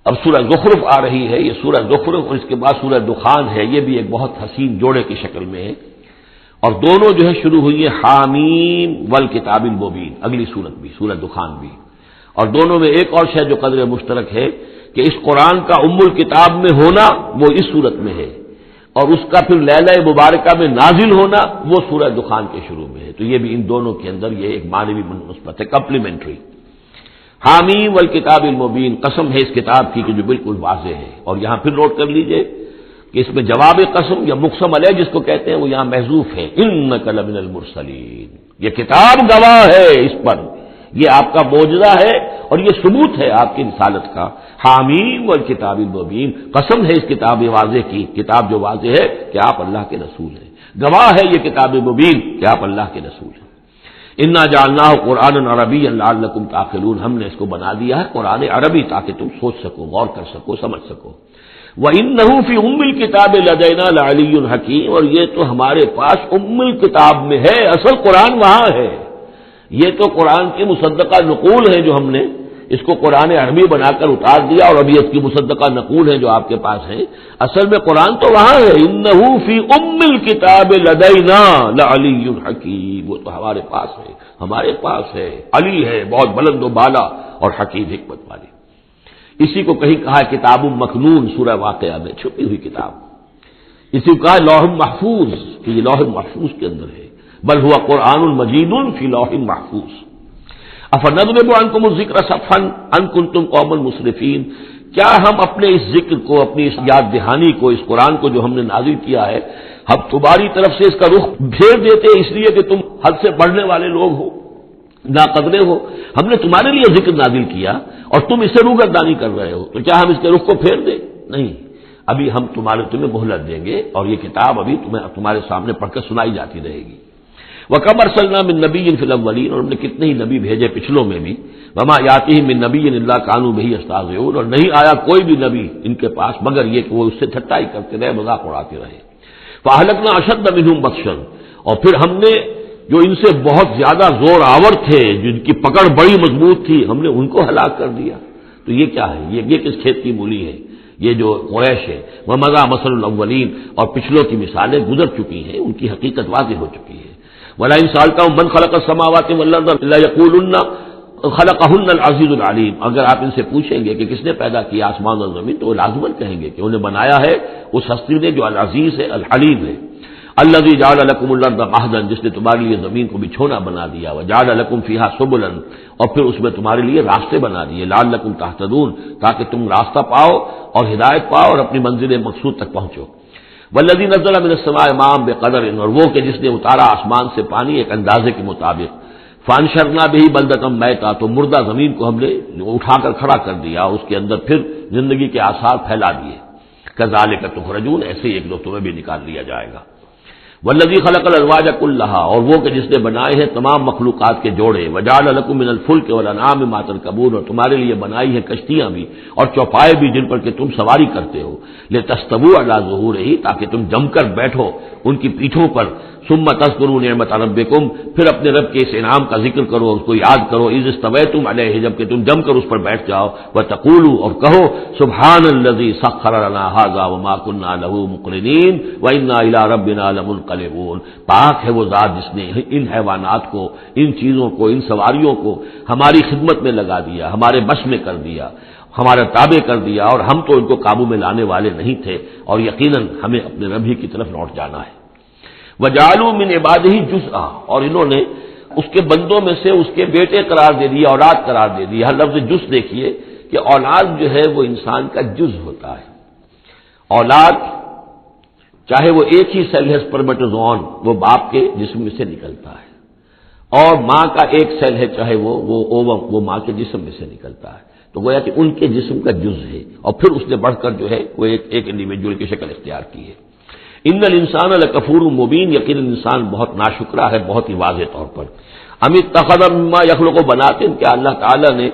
اب سورہ زخرف آ رہی ہے، یہ سورہ زخرف اور اس کے بعد سورہ دخان ہے، یہ بھی ایک بہت حسین جوڑے کی شکل میں ہے، اور دونوں جو ہے شروع ہوئی ہیں حامیم والکتاب المبین، اگلی سورت بھی سورہ دخان بھی، اور دونوں میں ایک اور شے جو قدر مشترک ہے کہ اس قرآن کا ام الکتاب میں ہونا وہ اس سورت میں ہے، اور اس کا پھر لیلہ مبارکہ میں نازل ہونا وہ سورہ دخان کے شروع میں ہے، تو یہ بھی ان دونوں کے اندر یہ ایک معنوی نسبت ہے، کمپلیمنٹری۔ حامیم والکتاب المبین، قسم ہے اس کتاب کی کہ جو بالکل واضح ہے، اور یہاں پھر نوٹ کر لیجئے کہ اس میں جواب قسم یا مقسم علیہ جس کو کہتے ہیں وہ یہاں محذوف ہے، انک لمن المرسلین، یہ کتاب گواہ ہے اس پر، یہ آپ کا معجزہ ہے اور یہ ثبوت ہے آپ کی رسالت کا۔ حامیم والکتاب المبین، قسم ہے اس کتاب واضح کی، کتاب جو واضح ہے کہ آپ اللہ کے رسول ہیں، گواہ ہے یہ کتاب مبین کہ آپ اللہ کے رسول ہیں۔ انا جعلناہ قرآنا عربیا لعلکم تعقلون، ہم نے اس کو بنا دیا ہے قرآن عربی تاکہ تم سوچ سکو، غور کر سکو، سمجھ سکو۔ وَإِنَّهُ فِي أُمِّ الْكِتَابِ لَدَيْنَا لَعَلِيٌّ حَكِيمٌ، اور یہ تو ہمارے پاس ام الکتاب میں ہے، اصل قرآن وہاں ہے، یہ تو قرآن کی مصدقہ نقول ہے جو ہم نے اس کو قرآن عربی بنا کر اتار دیا، اور ابھی اس کی مصدقہ نقول ہے جو آپ کے پاس ہیں، اصل میں قرآن تو وہاں ہے۔ اِنَّهُ فِي أُمِّ الْكِتَابِ لَدَيْنَا لَعَلِيٌّ حَكِيمٌ، وہ تو ہمارے پاس ہے، ہمارے پاس ہے، علی ہے، بہت بلند و بالا اور حکیم حکمت والی۔ اسی کو کہیں کہا ہے کتاب مکنون، سورہ واقعہ میں چھپی ہوئی کتاب، اسی کو کہا ہے لوح محفوظ کہ یہ لوح محفوظ کے اندر ہے، بل ہوا قرآن مجید فی لوح محفوظ۔ افنضرب عنکم الذکر صفحا ان کنتم قوما مسرفین، کیا ہم اپنے اس ذکر کو، اپنی اس یاد دہانی کو، اس قرآن کو جو ہم نے نازل کیا ہے، ہم تمہاری طرف سے اس کا رخ پھیر دیتے اس لیے کہ تم حد سے بڑھنے والے لوگ ہو، ناقدرے ہو، ہم نے تمہارے لیے ذکر نازل کیا اور تم اس سے روگردانی کر رہے ہو، تو کیا ہم اس کے رخ کو پھیر دیں؟ نہیں، ابھی ہم تمہیں مہلت دیں گے، اور یہ کتاب ابھی تمہارے سامنے پڑھ کر سنائی جاتی رہے گی۔ وَكَمْ أَرْسَلْنَا مِن نَبِيٍّ فِي الْأَوَّلِينَ، اور ہم نے کتنے ہی نبی بھیجے پچھلوں میں بھی، وَمَا يَأْتِيهِم مِّن نَبِيٍّ إِلَّا كَانُوا بِهِ يَسْتَهْزِئُونَ، اور نہیں آیا کوئی بھی نبی ان کے پاس مگر یہ کہ وہ اس سے ٹھٹائی کرتے رہے، مذاق اڑاتے رہے۔ فَأَهْلَكْنَا أَشَدَّ مِنْهُمْ بَطْشًا، اور پھر ہم نے جو ان سے بہت زیادہ زور آور تھے، جن کی پکڑ بڑی مضبوط تھی، ہم نے ان کو ہلاک کر دیا۔ تو یہ کیا ہے، یہ کس کھیت کی مولی ہے؟ یہ جو قریش ہے، وَمَضَىٰ مَثَلُ الْأَوَّلِينَ، اور پچھلوں کی مثالیں گزر چکی ہیں، ان کی حقیقت واضح ہو چکی ہے۔ وَلَئِن سَأَلْتَهُم مَّنْ خَلَقَ السَّمَاوَاتِ وَالْأَرْضَ لَيَقُولُنَّ خَلَقَهُنَّ الْعَزِيزُ الْعَلِيمُ، اگر آپ ان سے پوچھیں گے کہ کس نے پیدا کیا آسمان اور زمین، تو وہ لازماً کہیں گے کہ انہیں بنایا ہے اس ہستی نے جو العزیز ہے، الحلیم ہے۔ الذی جعل لکم الارض مہدا، جس نے تمہارے لیے زمین کو بچھونا بنا دیا، وجعل لکم فیہا سبلا، اور پھر اس میں تمہارے لیے راستے بنا دیے، لعلکم تہتدون، تاکہ تم راستہ پاؤ اور ہدایت پاؤ اور اپنی منزل مقصود تک پہنچو۔ والذی نزل من السماء ماء بقدر، اور وہ کہ جس نے اتارا آسمان سے پانی ایک اندازے کے مطابق، فانشرنا بہ بلدۃ میتا، تو مردہ زمین کو ہم نے اٹھا کر کھڑا کر دیا، اس کے اندر پھر زندگی کے آثار پھیلا دیے۔ کذالک تخرجون، ایسے ہی ایک دو تمہیں بھی نکال لیا جائے گا۔ والذی خلق الازواج کلھا، اور وہ کہ جس نے بنائے ہیں تمام مخلوقات کے جوڑے، وجعل لکم من الفلک والانعام ما ترکبون، اور تمہارے لیے بنائی ہیں کشتیاں بھی اور چوپائے بھی جن پر کہ تم سواری کرتے ہو، لتستووا علی ظہورہ، تاکہ تم جم کر بیٹھو ان کی پیٹھوں پر، ثم تذکروا نعمت ربکم، پھر اپنے رب کے اس انعام کا ذکر کرو، اس کو یاد کرو، اذ استویتم علیہ، جب کہ تم جم کر اس پر بیٹھ جاؤ، وتقولوا، اور کہو، سبحان الذی سخر لنا ھذا وما كنا له مقرنین وانا الی ربنا لمنقلبون، پاک ہے وہ ذات جس نے ان حیوانات کو، ان چیزوں کو، ان سواریوں کو ہماری خدمت میں لگا دیا، ہمارے بس میں کر دیا، ہمارا تابع کر دیا، اور ہم تو ان کو قابو میں لانے والے نہیں تھے، اور یقیناً ہمیں اپنے رب ہی کی طرف لوٹ جانا ہے۔ وَجَعَلُوا مِنْ عِبَادِهِ جُزْءًا، اور انہوں نے اس کے بندوں میں سے اس کے بیٹے قرار دے دیا، اولاد قرار دے دیا۔ لفظ جز دیکھیے کہ اولاد جو ہے وہ انسان کا جز ہوتا ہے۔ اولاد چاہے وہ ایک ہی سیل ہے سپرمیٹوزوئن، وہ باپ کے جسم میں سے نکلتا ہے، اور ماں کا ایک سیل ہے چاہے وہ اووم، وہ ماں کے جسم میں سے نکلتا ہے، تو گویا کہ ان کے جسم کا جز ہے، اور پھر اس نے بڑھ کر جو ہے وہ ایک انڈیویجول کی شکل اختیار کی ہے۔ ان الانسان لکفور مبین، یقیناً انسان بہت ناشکرا ہے، بہت ہی واضح طور پر۔ ام اتخذ مما یخلق بنات، کیا اللہ تعالیٰ نے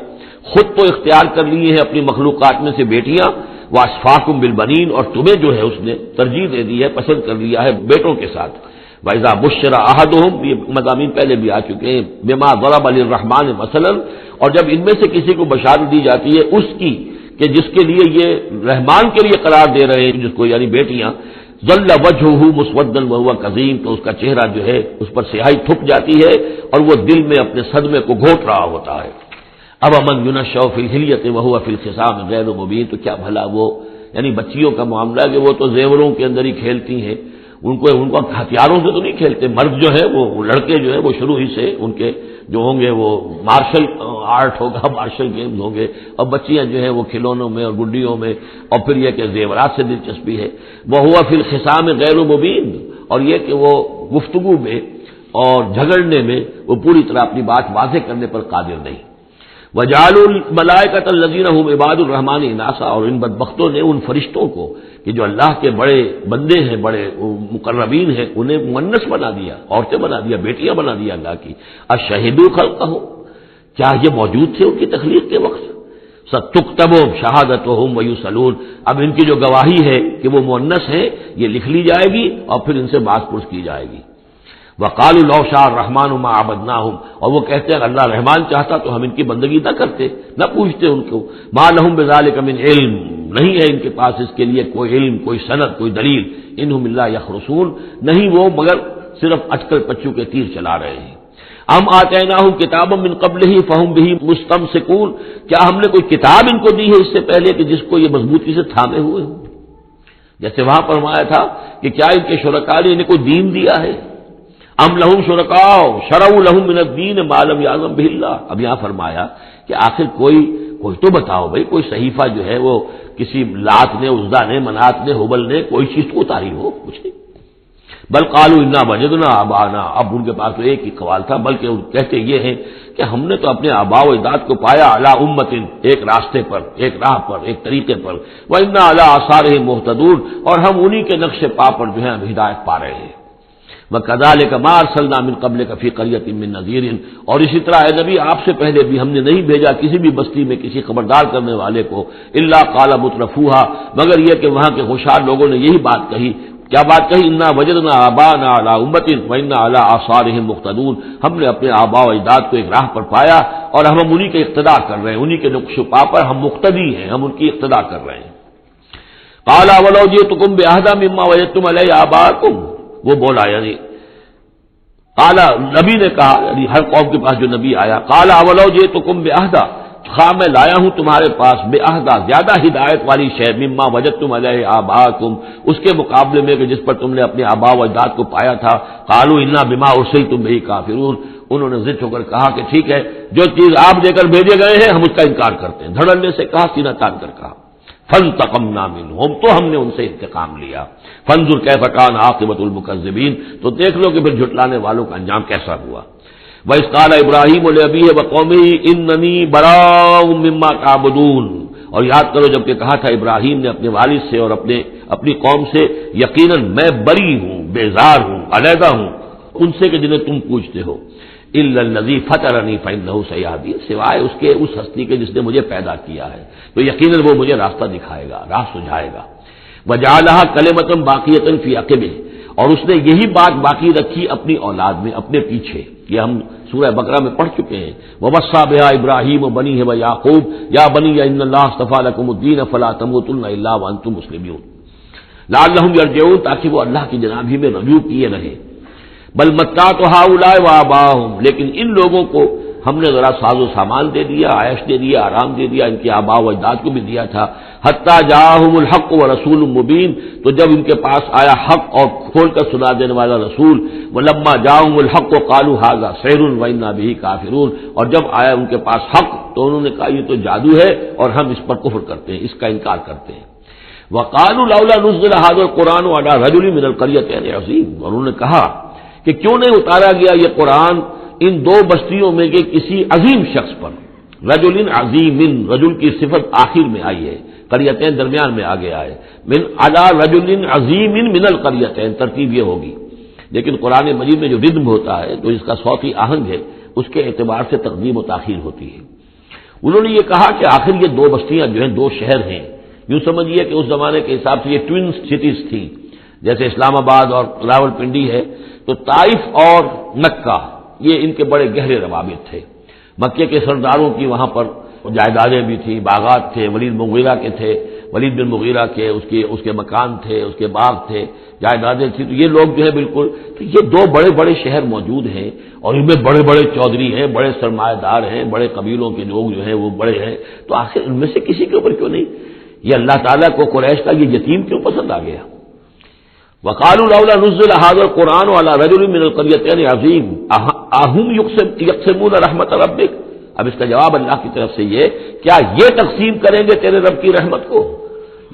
خود تو اختیار کر لیے ہیں اپنی مخلوقات میں سے بیٹیاں، واسفاکم بالبنین، اور تمہیں جو ہے اس نے ترجیح دے دی ہے، پسند کر لیا ہے بیٹوں کے ساتھ۔ وَإِذَا بُشِّرَ أَحَدُهُمْ، یہ مضامین پہلے بھی آ چکے ہیں، بِمَا ضَرَبَ لِلرَّحْمَٰنِ مَثَلًا، اور جب ان میں سے کسی کو بشارت دی جاتی ہے اس کی کہ جس کے لیے یہ رحمان کے لیے قرار دے رہے ہیں، جس کو یعنی بیٹیاں، ظل وجهه مسودا وهو كظيم، تو اس کا چہرہ جو ہے اس پر سیاہی تھپ جاتی ہے اور وہ دل میں اپنے صدمے کو گھوٹ رہا ہوتا ہے۔ اب من ينشأ في الحلیۃ وهو في الخصام غیر مبین، تو کیا بھلا وہ یعنی بچیوں کا معاملہ ہے کہ وہ تو زیوروں کے اندر ہی کھیلتی ہیں، ان کو ہتھیاروں سے تو نہیں کھیلتے، مرد جو ہے وہ لڑکے جو ہے وہ شروع ہی سے ان کے جو ہوں گے وہ مارشل آرٹ ہوگا، مارشل گیمز ہوں گے، اور بچیاں جو ہے وہ کھلونوں میں اور گڈیوں میں، اور پھر یہ کہ زیورات سے دلچسپی ہے۔ وہ ہوا فی الخصام غیر مبین، اور یہ کہ وہ گفتگو میں اور جھگڑنے میں وہ پوری طرح اپنی بات واضح کرنے پر قادر نہیں۔ وجعلوا الملائکۃ الذین هم عباد الرحمن اناثا، اور ان بدبختوں نے ان فرشتوں کو کہ جو اللہ کے بڑے بندے ہیں، بڑے مقربین ہیں، انہیں مؤنث بنا دیا، عورتیں بنا دیا، بیٹیاں بنا دیا اللہ کی۔ اشہدوا خلقہم، کیا یہ موجود تھے ان کی تخلیق کے وقت؟ ستکتب شہادتہم ویسألون، اب ان کی جو گواہی ہے کہ وہ مؤنث ہیں یہ لکھ لی جائے گی اور پھر ان سے بات پرس کی جائے گی۔ وقالوا لو شاء الرحمن ما عبدناہم، اور وہ کہتے ہیں اللہ رحمان چاہتا تو ہم ان کی بندگی نہ کرتے، نہ پوچھتے ان کو۔ ما لہم بذلک من علم، نہیں ہے ان کے پاس اس کے لیے کوئی علم، کوئی سند، کوئی دلیل۔ انہم الا یخرصون، نہیں وہ مگر صرف اٹکل پچو کے تیر چلا رہے ہیں۔ ام آتیناہم کتابا من قبلہ فہم بہ مستمسکون، کیا ہم نے کوئی کتاب ان کو دی ہے اس سے پہلے کہ جس کو یہ مضبوطی سے تھامے ہوئے ہوں؟ جیسے وہاں فرمایا تھا کہ کیا ان کے شرکاء نے انہیں کوئی دین دیا ہے؟ ام لہم شرکاء شرعوا لہم من الدین ما لم یعظم بہ اللہ، اب یہاں فرمایا کہ آخر کوئی تو بتاؤ بھائی، کوئی صحیفہ جو ہے وہ کسی لات نے، عزا نے، منات نے، ہبل نے کوئی چیز تو اتاری ہو، کچھ نہیں۔ بل قالوا انا وجدنا آباءنا، اب ان کے پاس تو ایک ہی قوال تھا، بلکہ کہتے یہ ہیں کہ ہم نے تو اپنے آباء و اجداد کو پایا علی امت، ایک راستے پر، ایک راہ پر، ایک طریقے پر، وانا علی آثارہم مہتدون، اور ہم انہی کے نقش پا پر جو ہے ہم ہدایت پا رہے ہیں۔ وَكَذَلِكَ مَا أَرْسَلْنَا مِن قَبْلِكَ فِي قَرْيَةٍ مِّن نَذِيرٍ، اور اسی طرح اے نبی آپ سے پہلے بھی ہم نے نہیں بھیجا کسی بھی بستی میں کسی خبردار کرنے والے کو، الا قال مترفوها، مگر یہ کہ وہاں کے ہوشیار لوگوں نے یہی بات کہی، کیا بات کہی؟ انا وجدنا آباءنا علی امۃ وانا علی آثارہم مقتدون، ہم نے اپنے آباء و اجداد کو ایک راہ پر پایا اور ہم انہی کے اقتداء کر رہے ہیں، انہی کے نقش و پا پر ہم مقتدی ہیں، ہم ان کی اقتداء کر رہے ہیں۔ قال ولو جئتکم بأہدی مما وجدتم علیہ آباءکم، وہ بولا یعنی قال، نبی نے کہا یعنی ہر قوم کے پاس جو نبی آیا، قال اولو جئتکم بأہدی، خواہ میں لایا ہوں تمہارے پاس بأہدی، زیادہ ہدایت والی شے، مما وجدتم علیہ آباءکم، اس کے مقابلے میں کہ جس پر تم نے اپنے آباء و اجداد کو پایا تھا۔ قالوا انا بما ارسلتم بہ کافرون، انہوں نے ضد ہو کر کہا کہ ٹھیک ہے جو چیز آپ دے کر بھیجے گئے ہیں ہم اس کا انکار کرتے ہیں، دھڑلنے سے کہا، سینہ تان کر کہا۔ فانتقمنا منہم، تو ہم نے ان سے انتقام لیا۔ فانظر کیف کان عاقبۃ المکذبین، تو دیکھ لو کہ پھر جھٹلانے والوں کا انجام کیسا ہوا۔ وَإِذْ قَالَ إِبْرَاهِيمُ لِأَبِيهِ وَقَوْمِهِ إِنَّنِي بَرَاءٌ مِّمَّا تَعْبُدُونَ، اور یاد کرو جب کہ کہا تھا ابراہیم نے اپنے والد سے اور اپنی قوم سے، یقیناً میں بری ہوں، بیزار ہوں، علیحدہ ہوں ان سے کہ جنہیں تم پوچھتے ہو، الا الذی فطرنی فانہ سیہدین، سوائے اس کے اس ہستی کے جس نے مجھے پیدا کیا ہے تو یقیناً وہ مجھے راستہ دکھائے گا، راہ سجھائے گا۔ وجعلها کلمۃ باقیۃ فی عقبہ، اور اس نے یہی بات باقی رکھی اپنی اولاد میں، اپنے پیچھے، یہ ہم سورہ بقرہ میں پڑھ چکے ہیں۔ ووصى بها ابراہیم وبنیہ ویعقوب یا بنی ان اللہ اصطفى لكم الدین فلا تموتن الا وانتم مسلمون لعلهم یرجعون، تاکہ وہ اللہ کی جناب ہی میں رجوع کیے رہے۔ بل متعت هؤلاء وآباءهم، لیکن ان لوگوں کو ہم نے ذرا ساز و سامان دے دیا، عیش دے دیا، آرام دے دیا، ان کے آباء و اجداد کو بھی دیا تھا۔ حتی جاءہم الحق ورسول مبین، تو جب ان کے پاس آیا حق اور کھول کر سنا دینے والا رسول، ولما جاءہم الحق قالوا ھذا سحر وانا بہ کافرون، اور جب آیا ان کے پاس حق تو انہوں نے کہا یہ تو جادو ہے اور ہم اس پر کفر کرتے ہیں، اس کا انکار کرتے ہیں۔ وقالوا لولا نزل ھذا القرآن علی رجل من القریتین عظیم، اور انہوں نے کہا کہ کیوں نہیں اتارا گیا یہ قرآن ان دو بستیوں میں کے کسی عظیم شخص پر۔ رجل عظیم، رجل کی صفت آخر میں آئی ہے، قریتین درمیان میں آگے آئے، من علی رجل عظیم من القریتین، ترتیب یہ ہوگی، لیکن قرآن مجید میں جو ردم ہوتا ہے تو اس کا صوتی آہنگ ہے، اس کے اعتبار سے تقدیم و تاخیر ہوتی ہے۔ انہوں نے یہ کہا کہ آخر یہ دو بستیاں جو ہیں دو شہر ہیں، یوں سمجھیے کہ اس زمانے کے حساب سے یہ ٹوین سٹیز تھیں، جیسے اسلام آباد اور راول پنڈی ہے، تو طائف اور مکہ یہ ان کے بڑے گہرے روابط تھے۔ مکے کے سرداروں کی وہاں پر جائیدادیں بھی تھیں، باغات تھے، ولید مغیرہ کے تھے، ولید بن مغیرہ کے اس کے مکان تھے، اس کے باغ تھے، جائیدادیں تھیں، تو یہ لوگ جو ہے بالکل، تو یہ دو بڑے بڑے شہر موجود ہیں اور ان میں بڑے بڑے چودھری ہیں، بڑے سرمایہ دار ہیں، بڑے قبیلوں کے لوگ جو ہیں وہ بڑے ہیں، تو آخر ان میں سے کسی کے اوپر کیوں نہیں؟ یہ اللہ تعالیٰ کو قریش کا یہ یتیم کیوں پسند آ گیا؟ وقالوا لولا نزل هذا القرآن على رجل من القريتين عظيم اهم يقسمون رحمت ربك۔ اب اس کا جواب اللہ کی طرف سے یہ، کیا یہ تقسیم کریں گے تیرے رب کی رحمت کو؟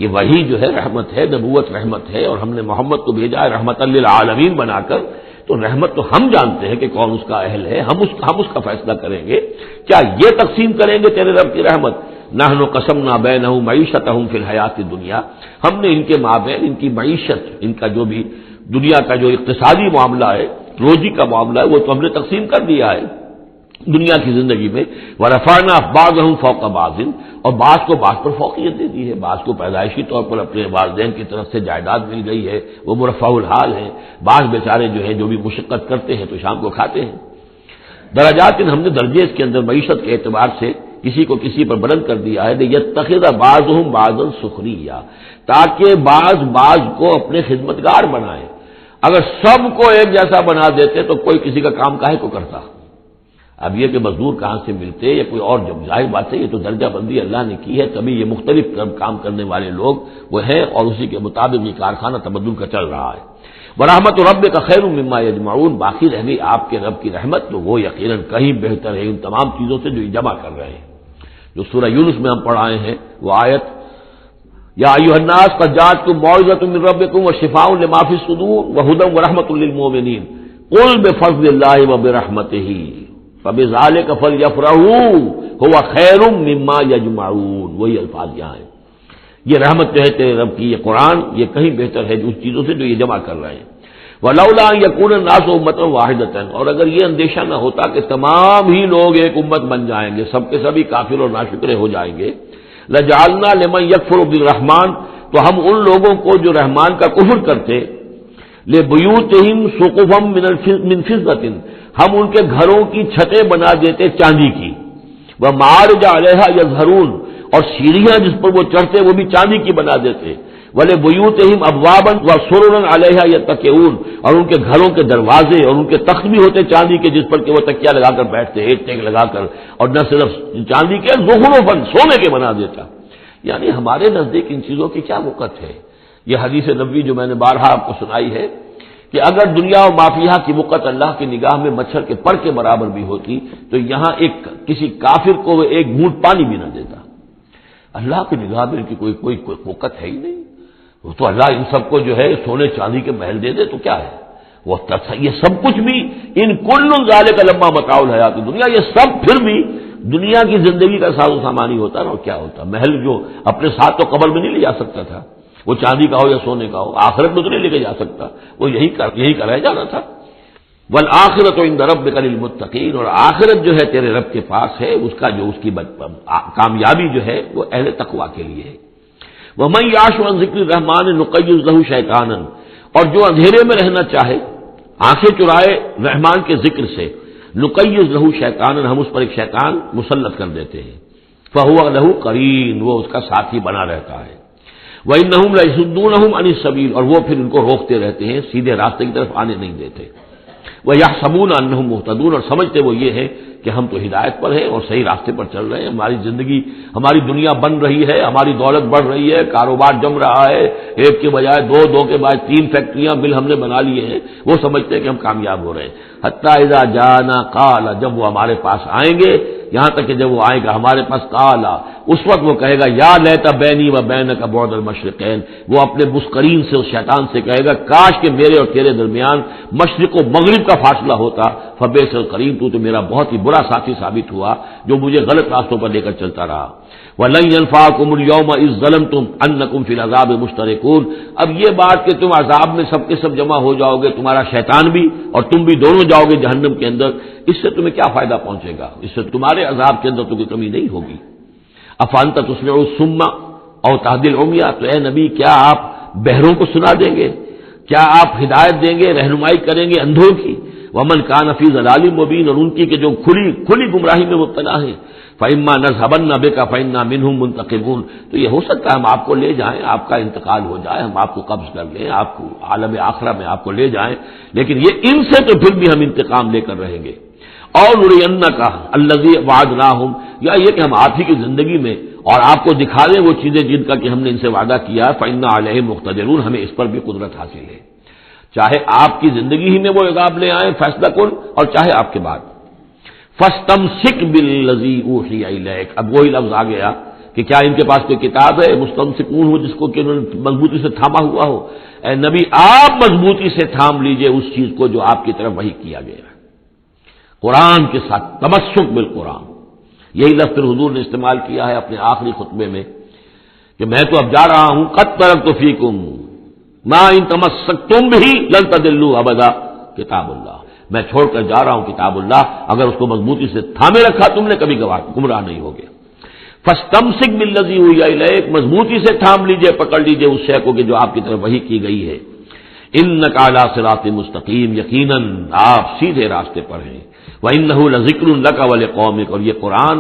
یہ وہی جو ہے رحمت ہے، نبوت رحمت ہے، اور ہم نے محمد کو بھیجا ہے رحمت للعالمین بنا کر، تو رحمت تو ہم جانتے ہیں کہ کون اس کا اہل ہے، ہم اس کا فیصلہ کریں گے، کیا یہ تقسیم کریں گے تیرے رب کی رحمت؟ نحن قسمنا بینہم معیشتہم فی الحیات الدنیا، ہم نے ان کے مابین ان کی معیشت، ان کا جو بھی دنیا کا جو اقتصادی معاملہ ہے، روزی کا معاملہ ہے، وہ تو ہم نے تقسیم کر دیا ہے دنیا کی زندگی میں۔ ورفعنا بعضهم فوق بعض، اور بعض کو بعض پر فوقیت دے دی ہے، بعض کو پیدائشی طور پر اپنے والدین کی طرف سے جائیداد مل گئی ہے، وہ مرفع الحال ہیں، بعض بیچارے جو ہیں جو بھی مشقت کرتے ہیں تو شام کو کھاتے ہیں۔ درجات، ہم نے درجے اس کے اندر معیشت کے اعتبار سے کسی کو کسی پر بلند کر دیا ہے، یتخذ بعضهم بعضا سخریا، تاکہ بعض کو اپنے خدمتگار بنائے۔ اگر سب کو ایک جیسا بنا دیتے تو کوئی کسی کا کام کاہے کو کرتا؟ اب یہ کہ مزدور کہاں سے ملتے یا کوئی اور، جب ظاہر بات ہے یہ تو درجہ بندی اللہ نے کی ہے، تبھی یہ مختلف کام کرنے والے لوگ وہ ہیں، اور اسی کے مطابق یہ کارخانہ تبدل کا چل رہا ہے۔ ورحمت ربک خیر مما یجمعون، باقی رہ گئی آپ کے رب کی رحمت، تو وہ یقیناً کہیں بہتر ہے ان تمام چیزوں سے جو یہ جمع کر رہے ہیں۔ جو سورہ یونس میں ہم پڑھائے ہیں وہ آیت، یا ایھا الناس قد جاءتکم موعظۃ من ربکم وشفاء لما فی الصدور وہدی ورحمۃ للمؤمنین قل بفضل اللہ وبرحمتہ فبذلک فلیفرحوا ھو خیر مما یجمعون، وہی الفاظ یہاں ہیں۔ یہ رحمت جو ہے تیرے رب کی، یہ قرآن، یہ کہیں بہتر ہے اس چیزوں سے جو یہ جمع کر رہے ہیں۔ وَلَوْلَا أَن يَكُونَ النَّاسُ أُمَّةً وَاحِدَةً، اور اگر یہ اندیشہ نہ ہوتا کہ تمام ہی لوگ ایک امت بن جائیں گے، سب کے سبھی کافر اور ناشکرے ہو جائیں گے، لَجَعَلْنَا لِمَن يَكْفُرُ بِالرَّحْمَٰنِ، تو ہم ان لوگوں کو جو رحمان کا کفر کرتے، لِبُيُوتِهِمْ سُقُفًا مِّن فِضَّةٍ، ہم ان کے گھروں کی چھتیں بنا دیتے چاندی کی، وَمَعَارِجَ عَلَيْهَا يَظْهَرُونَ، اور سیڑھیاں جس پر وہ چڑھتے وہ بھی چاندی کی بنا دیتے، وَلِبُيُوتِهِمْ أَبْوَابًا وَسُرُرًا عَلَيْهَا يَتَّكِئُونَ، اور ان کے گھروں کے دروازے اور ان کے تخت بھی ہوتے چاندی کے جس پر کہ وہ تکیہ لگا کر بیٹھتے، ایک ٹیک لگا کر، اور نہ صرف چاندی کے، زخرفاً، سونے کے بنا دیتا۔ یعنی ہمارے نزدیک ان چیزوں کی کیا وقت ہے؟ یہ حدیث نبوی جو میں نے بارہا آپ کو سنائی ہے کہ اگر دنیا و مافیہ کی وقت اللہ کی نگاہ میں مچھر کے پر کے برابر بھی ہوتی تو یہاں کسی کافر کو وہ ایک گھونٹ پانی بھی نہ دیتا۔ اللہ کی نگاہ میں ان کی کوئی وقت ہے ہی نہیں، وہ تو اللہ ان سب کو جو ہے سونے چاندی کے محل دے دے تو کیا ہے، وہ یہ سب کچھ بھی، ان کل ذالک لما متاع الحیات دنیا، یہ سب پھر بھی دنیا کی زندگی کا ساز و سامان ہی ہوتا نا، اور کیا ہوتا؟ محل جو اپنے ساتھ تو قبر میں نہیں لے جا سکتا تھا، وہ چاندی کا ہو یا سونے کا ہو، آخرت میں تو نہیں لے کے جا سکتا، وہ یہی کا رہ جانا تھا۔ والآخرۃ عند ربک للمتقین، اور آخرت جو ہے تیرے رب کے پاس ہے، اس کا جو اس کی کامیابی جو ہے وہ اہل تقوی کے لیے ہے۔ وَمَن يَعْشُ عَن ذِكْرِ الرَّحْمَٰنِ نُقَيِّضْ لَهُ شَيْطَانًا، اور جو اندھیرے میں رہنا چاہے، آنکھیں چرائے رحمان کے ذکر سے، نُقَيِّضْ لَهُ شَيْطَانًا، ہم اس پر ایک شیطان مسلط کر دیتے ہیں، فَهُوَ لَهُ قَرِينٌ، وہ اس کا ساتھی بنا رہتا ہے، وَإِنَّهُمْ لَيَصُدُّونَهُمْ عَنِ السَّبِيلِ، اور وہ پھر ان کو روکتے رہتے ہیں، سیدھے راستے کی طرف آنے نہیں دیتے، وَيَحْسَبُونَ أَنَّهُمْ مُهْتَدُونَ، اور سمجھتے وہ یہ ہے کہ ہم تو ہدایت پر ہیں اور صحیح راستے پر چل رہے ہیں، ہماری زندگی، ہماری دنیا بن رہی ہے، ہماری دولت بڑھ رہی ہے، کاروبار جم رہا ہے، ایک کے بجائے دو کے بعد 3 فیکٹریاں بل ہم نے بنا لیے ہیں، وہ سمجھتے ہیں کہ ہم کامیاب ہو رہے ہیں۔ حتیٰ اذا جانا قال، جب وہ ہمارے پاس آئیں گے، یہاں تک کہ جب وہ آئے گا ہمارے پاس، قال، اس وقت وہ کہے گا یا لیت بینی و بینک بعد المشرقین، وہ اپنے مسکرین سے، اس شیطان سے کہے گا کاش کہ میرے اور تیرے درمیان مشرق و مغرب کا فاصلہ ہوتا، فبئس القرین، تو میرا بہت ہی برا ساتھی ثابت ہوا جو مجھے غلط راستوں پر لے کر چلتا رہا۔ وَلَن يَنفَعَكُمُ الْيَوْمَ إِذ ظَّلَمْتُمْ أَنَّكُمْ فِي الْعَذَابِ مُشْتَرِكُونَ، اب یہ بات کہ تم عذاب میں سب کے سب جمع ہو جاؤ گے، تمہارا شیطان بھی اور تم بھی دونوں جاؤ گے جہنم کے اندر، اس سے تمہیں کیا فائدہ پہنچے گا؟ اس سے تمہارے عذاب کے اندر تو کوئی کمی نہیں ہوگی۔ أَفَأَنْتَ تُسْمِعُ الصُّمَّ أَوْ تَهْدِي الْعُمْيَ، تو اے نبی کیا آپ بہروں کو سنا دیں گے؟ کیا آپ ہدایت دیں گے، رہنمائی کریں گے اندھوں کی؟ ومن کان فی ضلال مبین، اور ان کی کہ جو کھلی گمراہی میں مبتلا ہیں، فإما نذهبن بك فإنا منهم منتقمون، تو یہ ہو سکتا ہے ہم آپ کو لے جائیں، آپ کا انتقال ہو جائے، ہم آپ کو قبض کر لیں، آپ کو عالم آخرہ میں آپ کو لے جائیں، لیکن یہ ان سے تو پھر بھی ہم انتقام لے کر رہیں گے۔ اور نرینک الذی وعدناہم، یا یہ کہ ہم آپ ہی کی زندگی میں اور آپ کو دکھا دیں وہ چیزیں جن کا کہ ہم نے ان سے وعدہ کیا، فإنا علیہم مقتدرون، ہمیں اس پر بھی قدرت حاصل ہے، چاہے آپ کی زندگی ہی میں وہ عذاب لے آئیں فیصلہ کن، اور چاہے آپ کے بعد۔ فاستمسک بالذی اوحی الیک، اب وہی لفظ آ گیا کہ کیا ان کے پاس کوئی کتاب ہے مستمسکون ہو جس کو کہ انہوں نے مضبوطی سے تھاما ہوا ہو؟ اے نبی آپ مضبوطی سے تھام لیجئے اس چیز کو جو آپ کی طرف وحی کیا گیا ہے، قرآن کے ساتھ تمسک بالقرآن۔ یہی لفظ پھر حضور نے استعمال کیا ہے اپنے آخری خطبے میں کہ میں تو اب جا رہا ہوں، قد ترکت فیکم ما ان تمسکتم بہ لن تضلوا ابدا، کتاب اللہ، میں چھوڑ کر جا رہا ہوں کتاب اللہ، اگر اس کو مضبوطی سے تھامے رکھا تم نے کبھی گمراہ نہیں ہوگے۔ فاستمسک بالذی اوحی الیک، مضبوطی سے تھام لیجئے، پکڑ لیجئے اس شے کو کہ جو آپ کی طرف وحی کی گئی ہے۔ انک علی صراط مستقیم، یقیناً آپ سیدھے راستے پر ہیں۔ وانہ لذکر لک ولقومک، اور یہ قرآن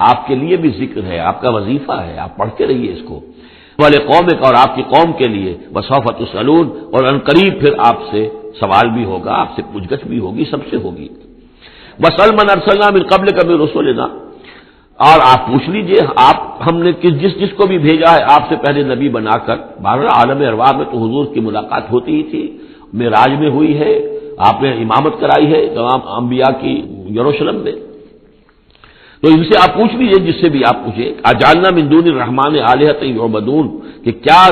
آپ کے لیے بھی ذکر ہے، آپ کا وظیفہ ہے، آپ پڑھتے رہیے اس کو، ولقومک، اور آپ کی قوم کے لیے، وسوف تسألون، اور ان قریب پھر آپ سے سوال بھی ہوگا، آپ سے پوچھ گچھ بھی ہوگی، سب سے ہوگی۔ واسأل من ارسلنا من قبلک من رسلنا، اور آپ پوچھ لیجئے آپ ہم نے جس کو بھی بھیجا ہے آپ سے پہلے نبی بنا کر، بہرحال عالم ارواح میں تو حضور کی ملاقات ہوتی ہی تھی، معراج میں ہوئی ہے، آپ نے امامت کرائی ہے تمام انبیاء کی یروشلم میں، تو ان سے آپ پوچھ لیجئے جس سے بھی آپ پوچھیں، اجعلنا من دون الرحمن آلہۃ یعبدون، کہ کیا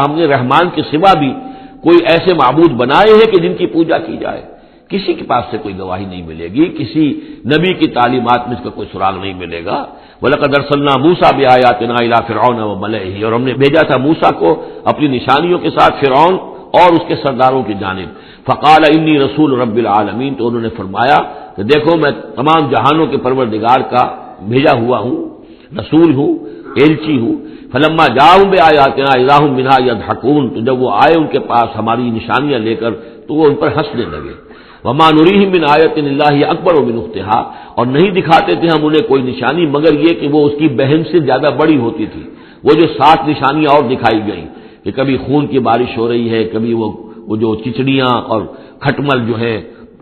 ہم نے رحمان کے سوا بھی کوئی ایسے معبود بنائے ہیں کہ جن کی پوجا کی جائے؟ کسی کے پاس سے کوئی گواہی نہیں ملے گی، کسی نبی کی تعلیمات میں اس کا کوئی سراغ نہیں ملے گا۔ وَلَقَدْ أَرْسَلْنَا مُوسَىٰ بِآيَاتِنَا إِلَىٰ فِرْعَوْنَ وَمَلَئِهِ، اور ہم نے بھیجا تھا موسیٰ کو اپنی نشانیوں کے ساتھ فرعون اور اس کے سرداروں کی جانب۔ فَقَالَ إِنِّي رَسُولُ رَبِّ الْعَالَمِينَ، تو انہوں نے فرمایا کہ دیکھو میں تمام جہانوں کے پروردگار کا بھیجا ہوا ہوں، رسول ہوں، ایلچی ہوں۔ فلما جاءہم بآیاتنا اذا ہم منھا یضحکون، تو جب وہ آئے ان کے پاس ہماری نشانیاں لے کر تو وہ ان پر ہنسنے لگے۔ وما نریہم من آیۃ الا ہی اکبر من اختہا، اور نہیں دکھاتے تھے ہم انہیں کوئی نشانی مگر یہ کہ وہ اس کی بہن سے زیادہ بڑی ہوتی تھی۔ وہ جو 7 نشانیاں اور دکھائی گئیں کہ کبھی خون کی بارش ہو رہی ہے، کبھی وہ جو چچڑیاں اور کھٹمل جو ہے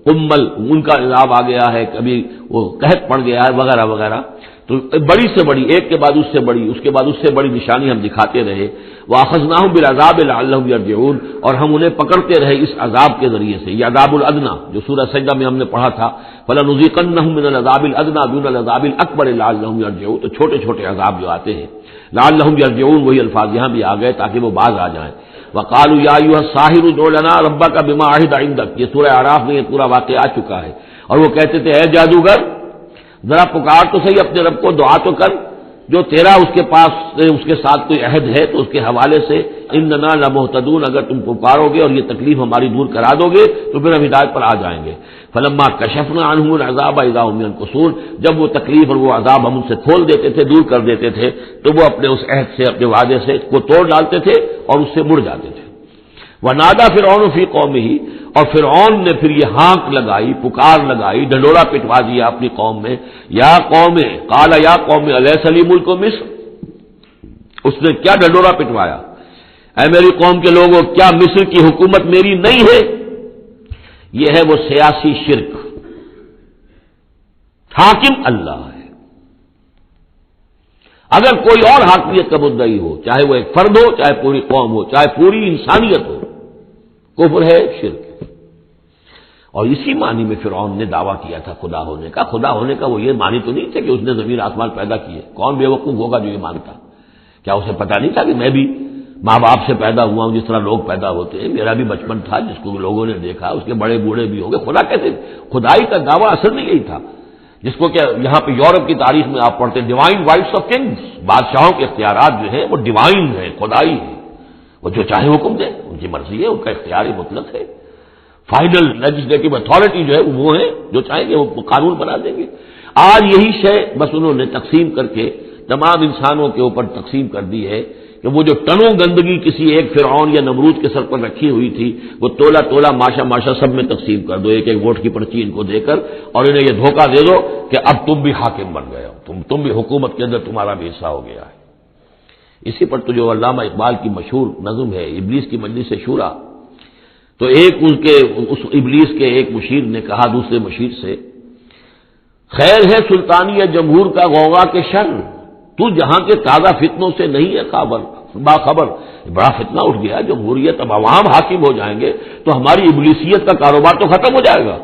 قمل ان کا عذاب آ گیا ہے، کبھی وہ قحط پڑ گیا ہے وغیرہ وغیرہ، تو بڑی سے بڑی ایک کے بعد اس سے بڑی، اس کے بعد اس سے بڑی نشانی ہم دکھاتے رہے۔ وَأَخَذْنَاهُمْ بِالْعَذَابِ لَعَلَّهُمْ يَرْجِعُونَ، اور ہم انہیں پکڑتے رہے اس عذاب کے ذریعے سے، یہ عذاب الادنیٰ جو سورہ سجدہ میں ہم نے پڑھا تھا، فَلَنُذِيقَنَّهُم مِّنَ الْعَذَابِ الْأَدْنَىٰ دُونَ الْعَذَابِ الْأَكْبَرِ لَعَلَّهُمْ يَرْجِعُونَ، تو چھوٹے چھوٹے عذاب جو آتے ہیں لَعَلَّهُمْ يَرْجِعُونَ، وہی الفاظ یہاں بھی آ گئے تاکہ وہ باز آ جائیں۔ وَقَالُوا يَا أَيُّهَا السَّاحِرُ ادْعُ لَنَا رَبَّكَ بِمَا عَهِدَ عِندَكَ، یہ سورہ اعراف میں یہ پورا واقعہ آ چکا ہے، اور وہ کہتے تھے اے جادوگر ذرا پکار تو صحیح اپنے رب کو، دعا تو کر جو تیرا اس کے پاس اس کے ساتھ کوئی عہد ہے تو اس کے حوالے سے، اننا لمہتدون، اگر تم پکارو گے اور یہ تکلیف ہماری دور کرا دو گے تو پھر ہم ہدایت پر آ جائیں گے۔ فلما کشفنا عنہم العذاب اذا هم ينكثون، جب وہ تکلیف اور وہ عذاب ہم ان سے کھول دیتے تھے، دور کر دیتے تھے، تو وہ اپنے اس عہد سے، اپنے وعدے سے کو توڑ ڈالتے تھے اور اس سے مڑ جاتے تھے۔ ونادى فرعون فی قومہ، اور فرعون نے پھر یہ ہانک لگائی، پکار لگائی، ڈنڈورا پٹوا دیا اپنی قوم میں، یا قوم، قال یا قوم الیس لی ملک مصر، اس نے کیا ڈنڈورا پٹوایا، اے میری قوم کے لوگوں کیا مصر کی حکومت میری نہیں ہے؟ یہ ہے وہ سیاسی شرک، حاکم اللہ ہے، اگر کوئی اور حاکمیت کا مدعی ہو، چاہے وہ ایک فرد ہو، چاہے پوری قوم ہو، چاہے پوری انسانیت ہو، کفر ہے، شرک ہے۔ اور اسی معنی میں فرعون نے دعویٰ کیا تھا خدا ہونے کا۔ خدا ہونے کا وہ یہ معنی تو نہیں تھا کہ اس نے زمین آسمان پیدا کیے، کون بیوقوف ہوگا جو یہ مانتا؟ کیا اسے پتہ نہیں تھا کہ میں بھی ماں باپ سے پیدا ہوا ہوں جس طرح لوگ پیدا ہوتے ہیں، میرا بھی بچپن تھا جس کو لوگوں نے دیکھا، اس کے بڑے بوڑھے بھی ہوں گے، خدا کیسے؟ خدائی کا دعویٰ اصل میں یہی تھا، جس کو کہ یہاں پہ یورپ کی تاریخ میں آپ پڑھتے ہیں ڈیوائن رائٹس آف کنگز، بادشاہوں کے اختیارات جو ہیں وہ ڈیوائن ہیں، خدائی ہے، وہ جو چاہے حکم دیں، ان کی مرضی ہے، ان کا اختیار مطلق ہے، فائنل لیجسلیٹو اتھارٹی جو ہے وہ ہے، جو چاہیں گے وہ قانون بنا دیں گے۔ آج یہی شے بس انہوں نے تقسیم کر کے تمام انسانوں کے اوپر تقسیم کر دی ہے کہ وہ جو ٹنوں گندگی کسی ایک فرعون یا نمرود کے سر پر رکھی ہوئی تھی وہ تولا تولا ماشا ماشا سب میں تقسیم کر دو، ایک ایک ووٹ کی پرچی ان کو دے کر، اور انہیں یہ دھوکہ دے دو کہ اب تم بھی حاکم بن گئے ہو، تم بھی حکومت کے اندر تمہارا بھی حصہ ہو گیا ہے۔ اسی پر تو جو علامہ اقبال کی مشہور نظم ہے ابلیس کی مجلس شورا، تو ایک اس ابلیس کے ایک مشیر نے کہا دوسرے مشیر سے، خیر ہے سلطانی جمہور کا غوغا کے شر، تو جہاں کے تازہ فتنوں سے نہیں ہے باخبر۔ بڑا فتنہ اٹھ گیا، جمہوریت اب عوام حاکم ہو جائیں گے تو ہماری ابلیسیت کا کاروبار تو ختم ہو جائے گا۔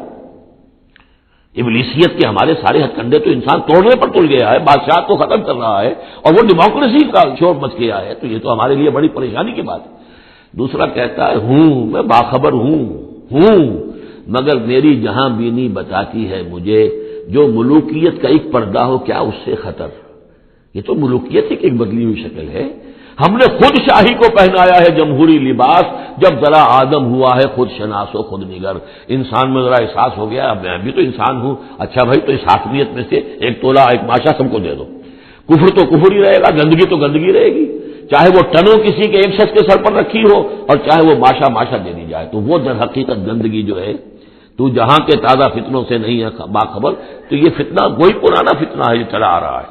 ابلیسیت کے ہمارے سارے ہتھ کنڈے تو انسان توڑنے پر تل گیا ہے، بادشاہ کو ختم کر رہا ہے اور وہ ڈیموکریسی کا شور مچ گیا ہے، تو یہ تو ہمارے لیے بڑی پریشانی کی بات ہے۔ دوسرا کہتا ہے میں باخبر ہوں مگر میری جہاں بینی بتاتی ہے مجھے، جو ملوکیت کا ایک پردہ ہو کیا اس سے خطر۔ یہ تو ملوکیت ہی کی ایک بدلی ہوئی شکل ہے۔ ہم نے خود شاہی کو پہنایا ہے جمہوری لباس، جب ذرا آدم ہوا ہے خود شناس و خود نگر۔ انسان میں ذرا احساس ہو گیا اب میں بھی تو انسان ہوں، اچھا بھائی تو اس حاکمیت میں سے ایک تولا ایک ماشا سب کو دے دو۔ کفر تو کفر ہی رہے گا، گندگی تو گندگی رہے گی، چاہے وہ ٹنوں کسی کے ایک شخص کے سر پر رکھی ہو اور چاہے وہ ماشا ماشا دے دی جائے، تو وہ در حقیقت گندگی جو ہے، تو جہاں کے تازہ فتنوں سے نہیں ہے باخبر، تو یہ فتنہ وہی پرانا فتنہ ہے جو چلا آ رہا ہے۔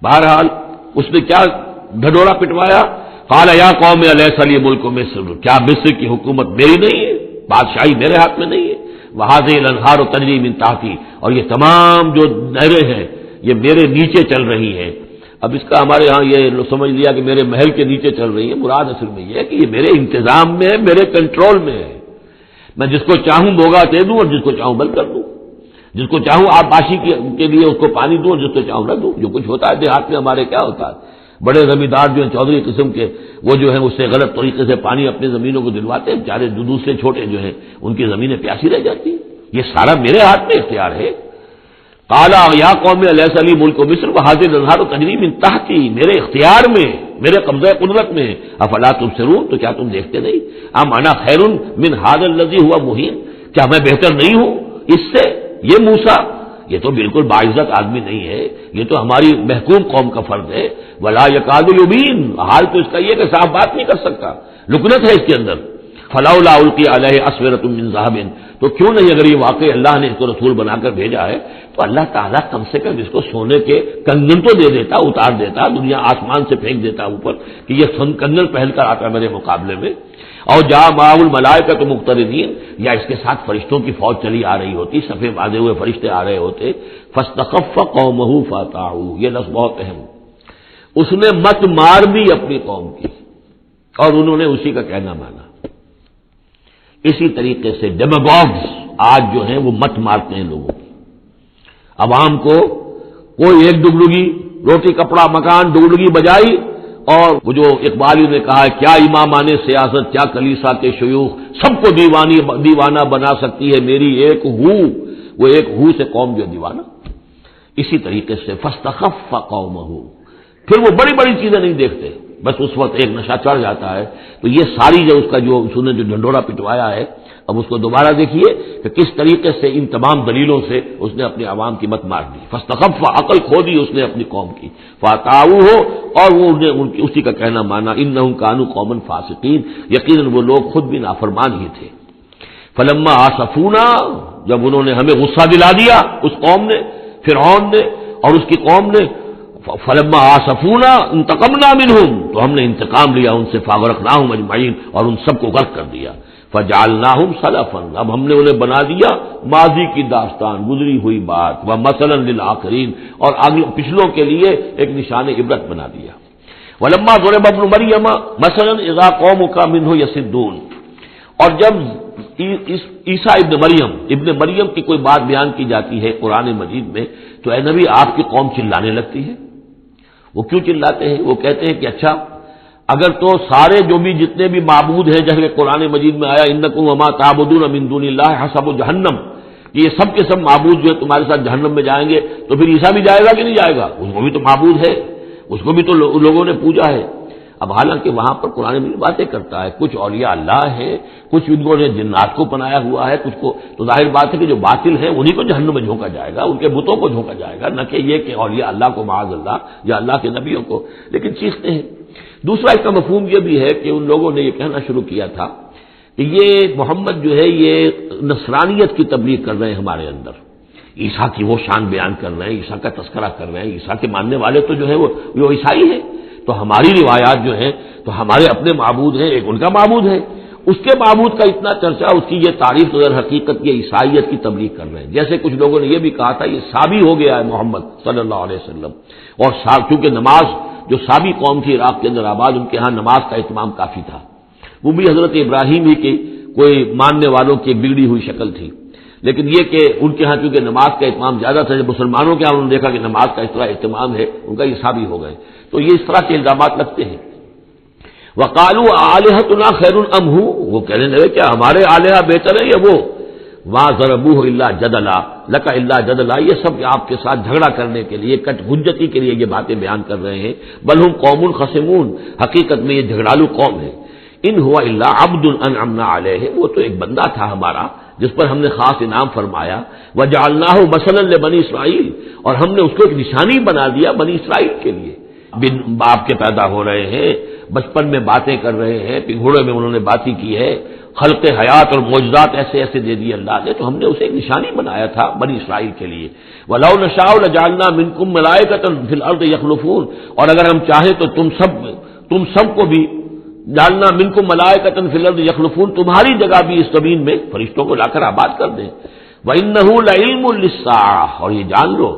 بہرحال اس نے کیا ڈھڈورا پٹوایا، قال یا قوم الیس لی ملک مصر، کیا مصر کی حکومت میری نہیں ہے، بادشاہی میرے ہاتھ میں نہیں ہے، وہذہ الانہار تجری من تحتی، اور یہ تمام جو نہریں ہیں یہ میرے نیچے چل رہی ہیں۔ اب اس کا ہمارے ہاں یہ سمجھ لیا کہ میرے محل کے نیچے چل رہی ہے، مراد اصل میں یہ ہے کہ یہ میرے انتظام میں ہے، میرے کنٹرول میں ہے، میں جس کو چاہوں بوگا دے دوں اور جس کو چاہوں بند کر دوں، جس کو چاہوں آبپاشی کے لیے اس کو پانی دوں اور جس کو چاہوں نہ دوں۔ جو کچھ ہوتا ہے دیہات میں ہمارے کیا ہوتا ہے، بڑے زمیندار جو ہیں چودھری قسم کے، وہ جو ہیں اس سے غلط طریقے سے پانی اپنی زمینوں کو دلواتے ہیں، بیچارے دوسرے چھوٹے جو ہیں ان کی زمینیں پیاسی رہ جاتی ہیں۔ یہ سارا میرے ہاتھ میں اختیار ہے۔ قال یا قوم الیس لی ملک مصر وہذہ الانہار تجری من تحتی، میرے اختیار میں، میرے قبضہ قدرت میں، افلا تبصرون، تو کیا تم دیکھتے نہیں؟ ام انا خیر من ھذا الذی هو مہین، کیا میں بہتر نہیں ہوں اس سے؟ یہ موسیٰ یہ تو بالکل باعزت آدمی نہیں ہے، یہ تو ہماری محکوم قوم کا فرد ہے۔ ولا یکاد یبین، حال تو اس کا یہ کہ صاف بات نہیں کر سکتا، لکنت ہے اس کے اندر۔ فلولا القی علیہ اسورۃ من ذہب، تو کیوں نہیں اگر یہ واقعی اللہ نے اس کو رسول بنا کر بھیجا ہے تو اللہ تعالیٰ کم سے کم اس کو سونے کے کنگن تو دے دیتا، اتار دیتا، دنیا آسمان سے پھینک دیتا اوپر کہ یہ کنگن پہن کر آتا میرے مقابلے میں۔ اور جا معه الملائکۃ مقترنین، یا اس کے ساتھ فرشتوں کی فوج چلی آ رہی ہوتی، صفے باندھے ہوئے فرشتے آ رہے ہوتے۔ فاستخف قومه فاطاعوه، یہ لفظ بہت اہم، اس نے مت مار بھی اپنی قوم کی اور انہوں نے اسی کا کہنا مانا۔ اسی طریقے سے ڈیماگوگز آج جو ہیں وہ مت مارتے ہیں لوگوں کی، عوام کو کوئی ایک ڈگڈگی روٹی کپڑا مکان ڈگڈگی بجائی، اور وہ جو اقبالی نے کہا ہے کیا امامان سیاست کیا کلیسا کے شیوخ، سب کو دیوانہ بنا سکتی ہے میری ایک ہو، وہ ایک ہو سے قوم جو دیوانہ۔ اسی طریقے سے فاستخف قومہ، پھر وہ بڑی بڑی چیزیں نہیں دیکھتے، بس اس وقت ایک نشہ چڑھ جاتا ہے۔ تو یہ ساری جو اس کا جو اس نے جو ڈنڈورا پٹوایا ہے، اب اس کو دوبارہ دیکھیے کہ کس طریقے سے ان تمام دلیلوں سے اس نے اپنے عوام کی مت مار دی۔ فاستخف، عقل کھو دی اس نے اپنی قوم کی، فاطاعوہ، اور وہ اسی کا کہنا مانا، انہم کانوا قوما فاسقین، یقیناً وہ لوگ خود بھی نافرمان ہی تھے۔ فلما آسفونا، جب انہوں نے ہمیں غصہ دلا دیا، اس قوم نے، فرعون نے اور اس کی قوم نے، فلما آسفونا انتقمنا منہم، تو ہم نے انتقام لیا ان سے، فاغرقناہم اجمعین، اور ان سب کو غرق کر دیا۔ فجعلناہم سلفا، اب ہم نے انہیں بنا دیا ماضی کی داستان، گزری ہوئی بات، ومثلا للآخرین، اور آگے پچھلوں کے لیے ایک نشان عبرت بنا دیا۔ ولما ضرب ابن مریم مثلا اذا قومک منہ یصدون، اور جب عیسیٰ ابن مریم کی کوئی بات بیان کی جاتی ہے قرآن مجید میں تو اے نبی آپ کی قوم چلانے لگتی ہے۔ وہ کیوں چلاتے ہیں؟ وہ کہتے ہیں کہ اچھا اگر تو سارے جو بھی جتنے بھی معبود ہیں جیسے قرآن مجید میں آیا انکم وما تعبدون من دون اللہ حسب جہنم، کہ یہ سب کے سب معبود جو ہے تمہارے ساتھ جہنم میں جائیں گے، تو پھر عیسیٰ بھی جائے گا کہ نہیں جائے گا؟ اس کو بھی تو معبود ہے، اس کو بھی تو لوگوں نے پوجا ہے۔ اب حالانکہ وہاں پر قرآن مجید باتیں کرتا ہے، کچھ اولیاء اللہ ہیں، کچھ انہوں نے جنات کو بنایا ہوا ہے، کچھ کو، تو ظاہر بات ہے کہ جو باطل ہیں انہیں کو جہنم میں جھونکا جائے گا، ان کے بتوں کو جھونکا جائے گا، نہ کہ یہ کہ اولیاء اللہ کو معاذ اللہ یا اللہ کے نبیوں کو۔ لیکن چیختے ہیں دوسرا اس کا مفہوم یہ بھی ہے کہ ان لوگوں نے یہ کہنا شروع کیا تھا کہ یہ محمد جو ہے یہ نصرانیت کی تبلیغ کر رہے ہیں ہمارے اندر، عیسیٰ کی وہ شان بیان کر رہے ہیں، عیسیٰ کا تذکرہ کر رہے ہیں، عیسیٰ کے ماننے والے تو جو ہے وہ عیسائی ہیں، تو ہماری روایات جو ہیں تو ہمارے اپنے معبود ہیں، ایک ان کا معبود ہے، اس کے معبود کا اتنا چرچا، اس کی یہ تعریف تو در حقیقت یہ عیسائیت کی تبلیغ کر رہے ہیں۔ جیسے کچھ لوگوں نے یہ بھی کہا تھا یہ سابی ہو گیا ہے محمد صلی اللہ علیہ وسلم، اور کیونکہ نماز جو سابی قوم تھی عراق کے اندر آباد، ان کے ہاں نماز کا اہتمام کافی تھا، وہ بھی حضرت ابراہیم ہی کی کوئی ماننے والوں کی بگڑی ہوئی شکل تھی، لیکن یہ کہ ان کے ہاں چونکہ نماز کا اہتمام زیادہ تھا، جب مسلمانوں کے ہاں انہوں نے دیکھا کہ نماز کا اس طرح اہتمام ہے، ان کا یہ سابی ہو گئے، تو یہ اس طرح کے الزامات لگتے ہیں۔ وقالوا آلہتنا خیر ام ہو، وہ کہنے لگے کیا ہمارے آلہہ بہتر ہیں یا وہ؟ وَمَا ضَرَبُوهُ إِلَّا جَدَلًا لَكَ إِلَّا جَدَلًا، یہ سب آپ کے ساتھ جھگڑا کرنے کے لیے، کٹ حجتی کے لیے یہ باتیں بیان کر رہے ہیں۔ بل ہم قوم خصمون، حقیقت میں یہ جھگڑالو قوم ہے۔ ان هو الا عبد انعمنا علیہ، وہ تو ایک بندہ تھا ہمارا جس پر ہم نے خاص انعام فرمایا۔ وجعلناہ مثلا لبنی اسرائیل، اور ہم نے اس کو ایک نشانی بنا دیا بنی اسرائیل کے لیے۔ بن باپ کے پیدا ہو رہے ہیں، بچپن میں باتیں کر رہے ہیں، پنگھوڑے میں انہوں نے باتیں کی ہے، خلق حیات اور معجزات ایسے ایسے دے دیے اللہ نے، تو ہم نے اسے ایک نشانی بنایا تھا بنی اسرائیل کے لیے۔ وَلَوْ نَشَاءُ لَجَعَلْنَا مِنكُم مَلَائِكَةً فِي الْأَرْضِ يَخْلُفُونَ، اور اگر ہم چاہیں تو تم سب کو بھی جعلنا منکم ملائکۃ فی الارض یخلفون، تمہاری جگہ بھی اس زمین میں فرشتوں کو لا کر آباد کر دیں۔ وَإِنَّهُ لَعِلْمٌ لِلسَّاعَةِ، اور یہ جان لو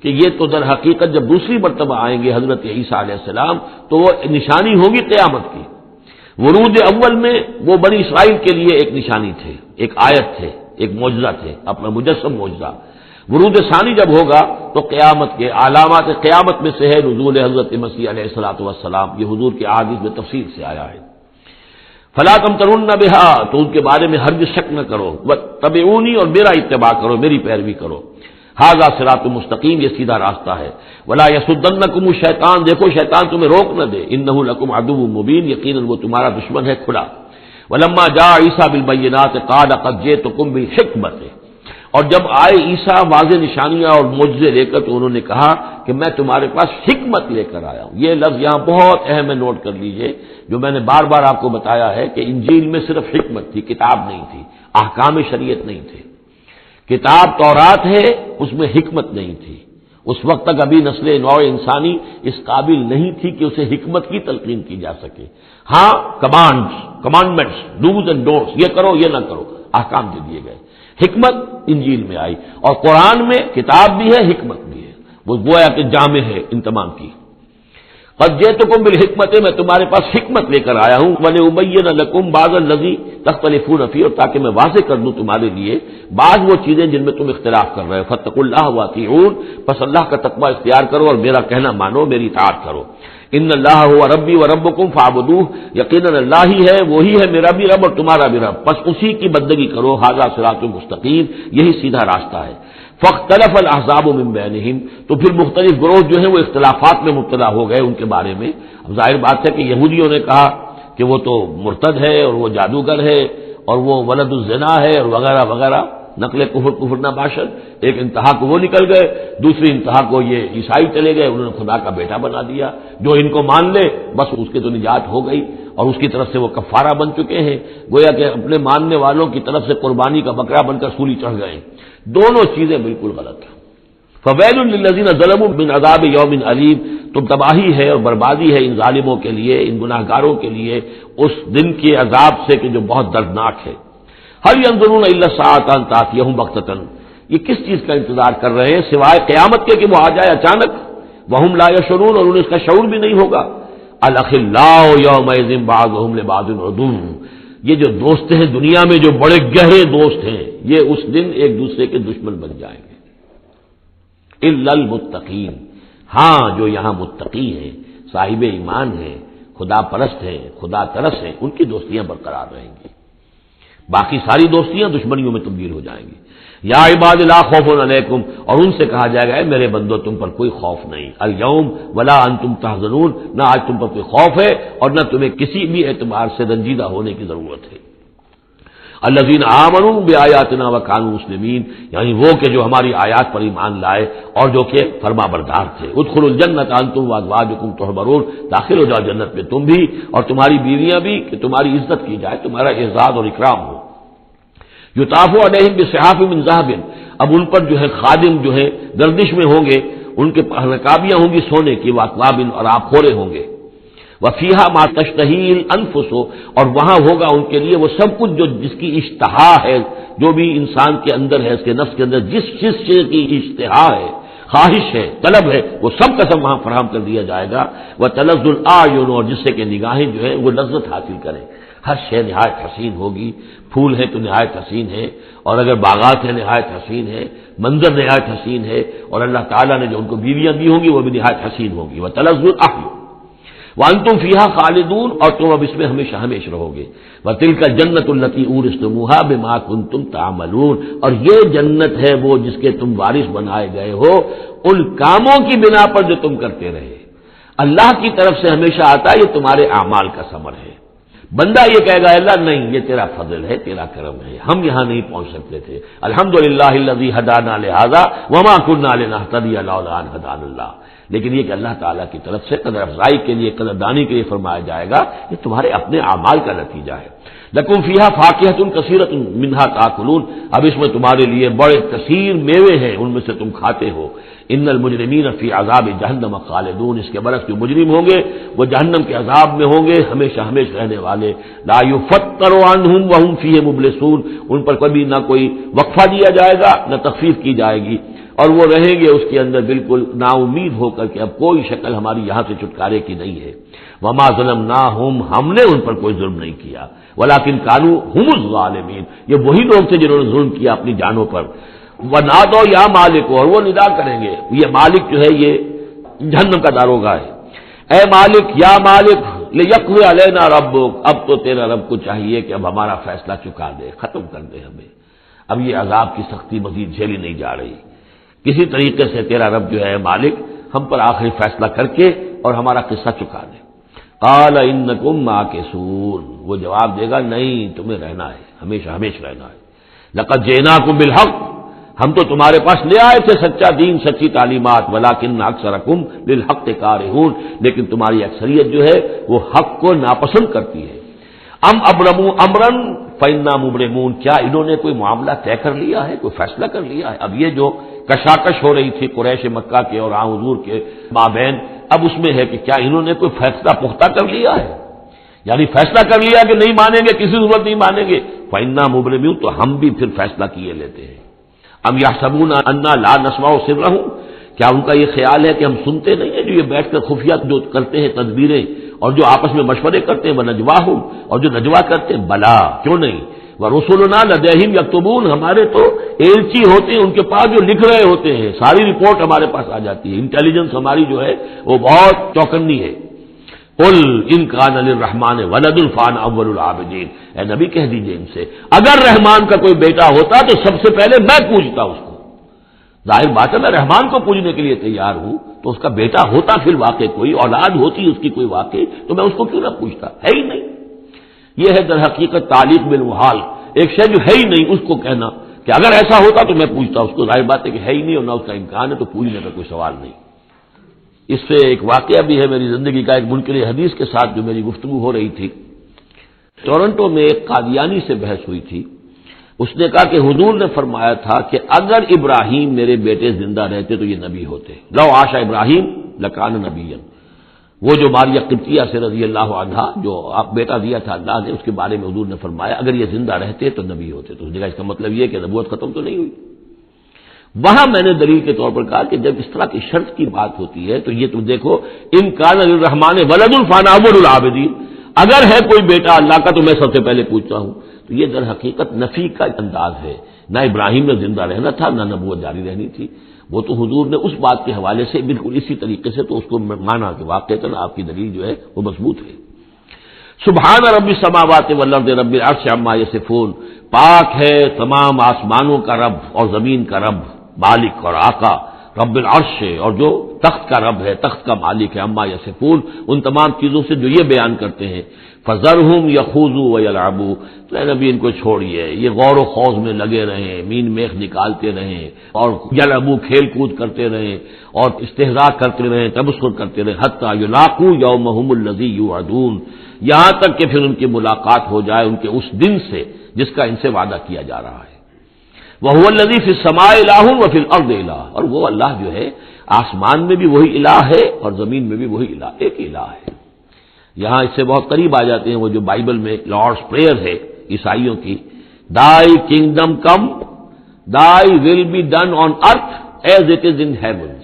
کہ یہ تو در حقیقت جب دوسری مرتبہ آئیں گے حضرت عیسیٰ علیہ السلام تو وہ نشانی ہوگی قیامت کی۔ ورود اول میں وہ بنی اسرائیل کے لیے ایک نشانی تھے، ایک آیت تھے، ایک معجزہ تھے، اپنا مجسم معجزہ۔ ورود ثانی جب ہوگا تو قیامت کے علامات قیامت میں سے ہے نزول حضرت مسیح علیہ الصلوۃ والسلام، یہ حضور کے احادیث میں تفصیل سے آیا ہے۔ فلا تمترن بہا، تو ان کے بارے میں ہرگز شک نہ کرو، واتبعونی، اور میرا اتباع کرو، میری پیروی کرو۔ ھذا صراط مستقیم، یہ سیدھا راستہ ہے۔ ولا یصدنکم الشیطان، دیکھو شیطان تمہیں روک نہ دے، انہ لکم عدو مبین، یقیناً وہ تمہارا دشمن ہے کھلا۔ ولما جاء عیسیٰ بالبینات قال قد جئتکم بالحکمۃ، اور جب آئے عیسیٰ واضح نشانیاں اور معجزے لے کر تو انہوں نے کہا کہ میں تمہارے پاس حکمت لے کر آیا ہوں۔ یہ لفظ یہاں بہت اہم ہے، نوٹ کر لیجئے، جو میں نے بار بار آپ کو بتایا ہے کہ انجیل میں صرف حکمت تھی، کتاب نہیں تھی، احکام شریعت نہیں تھے۔ کتاب تورات ہے، اس میں حکمت نہیں تھی، اس وقت تک ابھی نسل نوع انسانی اس قابل نہیں تھی کہ اسے حکمت کی تلقین کی جا سکے۔ ہاں کمانڈمنٹس، ڈوز اینڈ ڈونٹس، یہ کرو یہ نہ کرو، احکام دے دیے گئے۔ حکمت انجیل میں آئی، اور قرآن میں کتاب بھی ہے حکمت بھی ہے، وہ گویا کہ جامع ہے ان تمام کی۔ قد جئتکم بالحکمت، میں تمہارے پاس حکمت لے کر آیا ہوں، ولأبین لکم بعض الذی تختلفون فیہ، اور تاکہ میں واضح کر دوں تمہارے لیے بعض وہ چیزیں جن میں تم اختلاف کر رہے ہو۔ فاتقوا اللہ واطیعون، پس اللہ کا تقوی اختیار کرو اور میرا کہنا مانو، میری اطاعت کرو۔ ان اللہ هو ربی وربکم فاعبدوہ، یقیناً اللہ ہی ہے، وہی ہے میرا بھی رب اور تمہارا بھی رب، بس اسی کی بندگی کرو۔ ھذا صراط مستقیم، یہی سیدھا راستہ ہے۔ فاختلف الاحزاب من بینہم، تو پھر مختلف گروہ جو ہیں وہ اختلافات میں مبتلا ہو گئے ان کے بارے میں۔ اب ظاہر بات ہے کہ یہودیوں نے کہا کہ وہ تو مرتد ہے اور وہ جادوگر ہے اور وہ ولد الزنا ہے اور وغیرہ وغیرہ، نقل کفر نباشد۔ ایک انتہا کو وہ نکل گئے، دوسری انتہا کو یہ عیسائی چلے گئے، انہوں نے خدا کا بیٹا بنا دیا، جو ان کو مان لے بس اس کے تو نجات ہو گئی، اور اس کی طرف سے وہ کفارہ بن چکے ہیں، گویا کہ اپنے ماننے والوں کی طرف سے قربانی کا بکرا بن کر سولی چڑھ گئے۔ دونوں چیزیں بالکل غلط ہیں۔ فویل للذین ظلموا من عذاب یوم علیم، تو تباہی ہے اور بربادی ہے ان ظالموں کے لیے، ان گناہ گاروں کے لیے اس دن کے عذاب سے کہ جو بہت دردناک ہے۔ هل ينظرون الا الساعة ان تأتيهم بغتة، یہ کس چیز کا انتظار کر رہے ہیں سوائے قیامت کے کہ وہ آ جائے اچانک۔ وهم لا يشعرون، اور انہیں اس کا شعور بھی نہیں ہوگا۔ الاخلاء يومئذ بعضهم لبعض عدو، یہ جو دوست ہیں دنیا میں جو بڑے گہرے دوست ہیں، یہ اس دن ایک دوسرے کے دشمن بن جائیں گے۔ الا المتقین، ہاں جو یہاں متقی ہیں، صاحب ایمان ہیں، خدا پرست ہیں، خدا ترس ہیں، ان کی دوستیاں برقرار رہیں گی، باقی ساری دوستیاں دشمنیوں میں تبدیل ہو جائیں گی۔ یا عباد لا خوف علیکم، اور ان سے کہا جائے گا اے میرے بندو تم پر کوئی خوف نہیں، الیوم ولا انتم تحزنون، نہ آج تم پر کوئی خوف ہے اور نہ تمہیں کسی بھی اعتبار سے رنجیدہ ہونے کی ضرورت ہے۔ الذین آمنوا بآیاتنا وکانوا مسلمین، یعنی وہ کہ جو ہماری آیات پر ایمان لائے اور جو کہ فرما بردار تھے. ادخلوا الجنۃ انتم وازواجکم تحبرون، داخل ہو جاؤ جنت میں تم بھی اور تمہاری بیویاں بھی، کہ تمہاری عزت کی جائے، تمہارا اعزاز اور اکرام ہو. یطاف علیہم بصحاف من ذہب، اب ان پر جو ہے خادم جو ہے گردش میں ہوں گے، ان کے رکابیاں ہوں گی سونے کی، واکواب اور آبخورے ہوں گے. وفیہا ما تشتہی الانفس، اور وہاں ہوگا ان کے لیے وہ سب کچھ جو جس کی اشتہا ہے، جو بھی انسان کے اندر ہے، اس کے نفس کے اندر جس چیز کی اشتہا ہے، خواہش ہے، طلب ہے، وہ سب کا سب وہاں فراہم کر دیا جائے گا. وتلذ الاعین، اور جس سے کہ نگاہیں جو ہے وہ لذت حاصل کریں. ہر شے نہایت حسین ہوگی، پھول ہے تو نہایت حسین ہے، اور اگر باغات ہیں نہایت حسین ہے، منظر نہایت حسین ہے، اور اللہ تعالیٰ نے جو ان کو بیویاں دی ہوں گی وہ بھی نہایت حسین ہوگی. وتلذ الاعین وانتم فیہا خالدون، اور تم اب اس میں ہمیشہ ہمیشہ رہو گے. وتلک الجنۃ التی اورثتموہا بما کنتم تعملون، اور یہ جنت ہے وہ جس کے تم وارث بنائے گئے ہو ان کاموں کی بنا پر جو تم کرتے رہے. اللہ کی طرف سے ہمیشہ آتا ہے یہ تمہارے اعمال کا ثمر ہے. بندہ یہ کہے گا اللہ نہیں، یہ تیرا فضل ہے، تیرا کرم ہے، ہم یہاں نہیں پہنچ سکتے تھے. الحمدللہ الذی ہدانا لہذا وما کنا لنہتدی لولا ان ہدانا اللہ. لیکن یہ کہ اللہ تعالیٰ کی طرف سے قدر افزائی کے لیے، قدر دانی کے لیے فرمایا جائے گا یہ تمہارے اپنے اعمال کا نتیجہ ہے. لکم فیہا فاکہۃ کثیرۃ منہا تاکلون، اب اس میں تمہارے لیے بڑے کثیر میوے ہیں، ان میں سے تم کھاتے ہو. ان المجرمین فی عذاب جہنم خالدون، اس کے برعکس جو مجرم ہوں گے وہ جہنم کے عذاب میں ہوں گے ہمیشہ ہمیشہ رہنے والے. لا یفتر عنہم وہم فیہ مبلسون، ان پر کبھی نہ کوئی وقفہ دیا جائے گا نہ تخفیف کی جائے گی، اور وہ رہیں گے اس کے اندر بالکل نا امید ہو کر کہ اب کوئی شکل ہماری یہاں سے چھٹکارے کی نہیں ہے. وما ظلمناہم، ہم نے ان پر کوئی ظلم نہیں کیا. ولکن کانوا ھم الظالمین، یہ وہی لوگ تھے جنہوں نے ظلم کیا اپنی جانوں پر. ونادوا یا مالک، اور وہ ندا کریں گے، یہ مالک جو ہے یہ جہنم کا داروغہ ہے. اے مالک، یا مالک، لیقضی علینا ربک، اب تو تیرا رب کو چاہیے کہ اب ہمارا فیصلہ چکا دے، ختم کر دے ہمیں. اب یہ عذاب کی سختی مزید جھیلی نہیں جا رہی. کسی طریقے سے تیرا رب جو ہے مالک ہم پر آخری فیصلہ کر کے اور ہمارا قصہ چکا دے. قال انکم ماکثون، وہ جواب دے گا نہیں، تمہیں رہنا ہے، ہمیشہ ہمیشہ رہنا ہے. لقد جئناکم بالحق، ہم تو تمہارے پاس لے آئے تھے سچا دین، سچی تعلیمات. ولکن اکثرکم للحق کارہون، لیکن تمہاری اکثریت جو ہے وہ حق کو ناپسند کرتی ہے. ام ابرموا امرا فإنا مبرمون، کیا انہوں نے کوئی معاملہ طے کر لیا ہے، کوئی فیصلہ کر لیا ہے؟ اب یہ جو کشاکش ہو رہی تھی قریش مکہ کے اور حضور کے مابین، اب اس میں ہے کہ کیا انہوں نے کوئی فیصلہ پختہ کر لیا ہے، یعنی فیصلہ کر لیا کہ نہیں مانیں گے، کسی صورت نہیں مانیں گے. فإنا مبرمون، تو ہم بھی پھر فیصلہ کیے لیتے ہیں. ام یحسبون انا لا نسمع سرهم، کیا ان کا یہ خیال ہے کہ ہم سنتے نہیں ہیں جو یہ بیٹھ کر خفیہ جو کرتے ہیں تدبیریں اور جو آپس میں مشورے کرتے ہیں، ونجواہم، اور جو نجوا کرتے ہیں، بلا کیوں نہیں. ورسلنا لدیہم یکتبون، ہمارے تو ایلچی ہوتے ہیں ان کے پاس جو لکھ رہے ہوتے ہیں، ساری رپورٹ ہمارے پاس آ جاتی ہے. انٹیلیجنس ہماری جو ہے وہ بہت چوکنی ہے. قل ان کان للرحمن ولد فانا اول العابدین، اے نبی کہہ دیجئے ان سے اگر رحمان کا کوئی بیٹا ہوتا تو سب سے پہلے میں پوجتا اس کو. ظاہر بات ہے میں رحمان کو پوجنے کے لیے تیار ہوں، تو اس کا بیٹا ہوتا پھر واقع کوئی اولاد ہوتی اس کی کوئی واقع، تو میں اس کو کیوں نہ پوچھتا. ہے ہی نہیں. یہ ہے در حقیقت تعلیق بالمحال، ایک شے جو ہے ہی نہیں اس کو کہنا کہ اگر ایسا ہوتا تو میں پوچھتا اس کو. ظاہر بات ہے کہ ہے ہی نہیں اور نہ اس کا امکان ہے، تو پوچھنے کا کوئی سوال نہیں. اس سے ایک واقعہ بھی ہے میری زندگی کا، ایک منکر حدیث کے ساتھ جو میری گفتگو ہو رہی تھی. ٹورنٹو میں ایک قادیانی سے بحث ہوئی تھی. اس نے کہا کہ حضور نے فرمایا تھا کہ اگر ابراہیم میرے بیٹے زندہ رہتے تو یہ نبی ہوتے. لو عاش ابراہیم لکان نبیا، وہ جو ماریہ قبطیہ سے رضی اللہ عنہا جو آپ بیٹا دیا تھا اللہ نے، اس کے بارے میں حضور نے فرمایا اگر یہ زندہ رہتے تو نبی ہوتے. تو اس نے کہا اس کا مطلب یہ کہ نبوت ختم تو نہیں ہوئی. وہاں میں نے دلیل کے طور پر کہا کہ جب اس طرح کی شرط کی بات ہوتی ہے تو یہ تم دیکھو ان کان للرحمن ولد فانا اول العابدین، اگر ہے کوئی بیٹا اللہ کا تو میں سب سے پہلے پوچھتا ہوں. تو یہ در حقیقت نفی کا انداز ہے. نہ ابراہیم نے زندہ رہنا تھا نہ نبوت جاری رہنی تھی. وہ تو حضور نے اس بات کے حوالے سے بالکل اسی طریقے سے تو اس کو مانا کہ واقعتاً آپ کی دلیل جو ہے وہ مضبوط ہے. سبحان رب السماوات والارض رب العرش عما یصفون، پاک ہے تمام آسمانوں کا رب اور زمین کا رب، مالک اور آقا، رب العرش ہے اور جو تخت کا رب ہے، تخت کا مالک ہے، عما یصفون، ان تمام چیزوں سے جو یہ بیان کرتے ہیں، فذرہم یخوضوا ویلعبوا، تو اے نبی ان کو چھوڑیے، یہ غور و خوض میں لگے رہیں، مین میخ نکالتے رہیں اور یلعبوا کھیل کود کرتے رہیں اور استہزاء کرتے رہیں، تبصر کرتے رہیں، حتی یلاقوا یومہم الذی یوعدون، یہاں تک کہ پھر ان کی ملاقات ہو جائے ان کے اس دن سے جس کا ان سے وعدہ کیا جا رہا ہے۔ وَهُوَ الَّذِي فِي السَّمَاءِ إِلَٰهٌ وَفِي الْأَرْضِ إِلَٰهٌ، اور وہ اللہ جو ہے آسمان میں بھی وہی الہ ہے اور زمین میں بھی وہی الہ، ایک الہ ہے۔ یہاں اس سے بہت قریب آ جاتے ہیں وہ جو بائبل میں لارڈس پریئر ہے عیسائیوں کی، Thy kingdom come, Thy will be done on earth as it is in heavens۔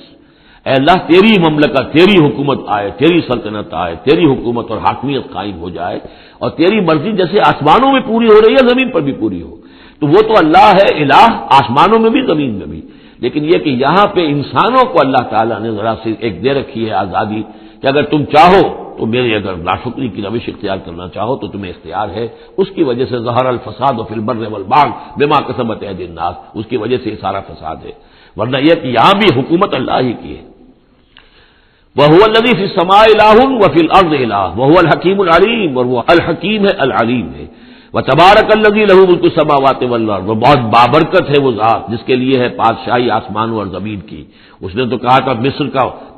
اے اللہ تیری مملکت، تیری حکومت آئے، تیری سلطنت آئے، تیری حکومت اور حاکمیت قائم ہو جائے اور تیری مرضی جیسے آسمانوں میں پوری ہو رہی ہے زمین پر بھی پوری ہو۔ تو وہ تو اللہ ہے الہ، آسمانوں میں بھی زمین میں بھی، لیکن یہ کہ یہاں پہ انسانوں کو اللہ تعالیٰ نے ذرا سی ایک دے رکھی ہے آزادی کہ اگر تم چاہو تو میری اگر ناشکری کی روش اختیار کرنا چاہو تو تمہیں اختیار ہے۔ اس کی وجہ سے ظہر الفساد فی البر والبحر بما کسبت ایدی الناس، اس کی وجہ سے یہ سارا فساد ہے، ورنہ یہ کہ یہاں بھی حکومت اللہ ہی کی ہے۔ وَهُوَ الَّذِي فِي السَّمَاءِ إِلَٰهٌ وَفِي الْأَرْضِ إِلَٰهٌ وَهُوَ الْحَكِيمُ الْعَلِيمُ، اور وہ الحکیم ہے العلیم ہے۔ وَتَبَارَكَ الَّذِي لَهُ مُلْكُ السَّمَاوَاتِ وَالْأَرْضِ، وہ بہت بابرکت ہے وہ ذات جس کے لیے ہے بادشاہی آسمانوں اور زمین کی۔ اس نے تو کہا تھا مصر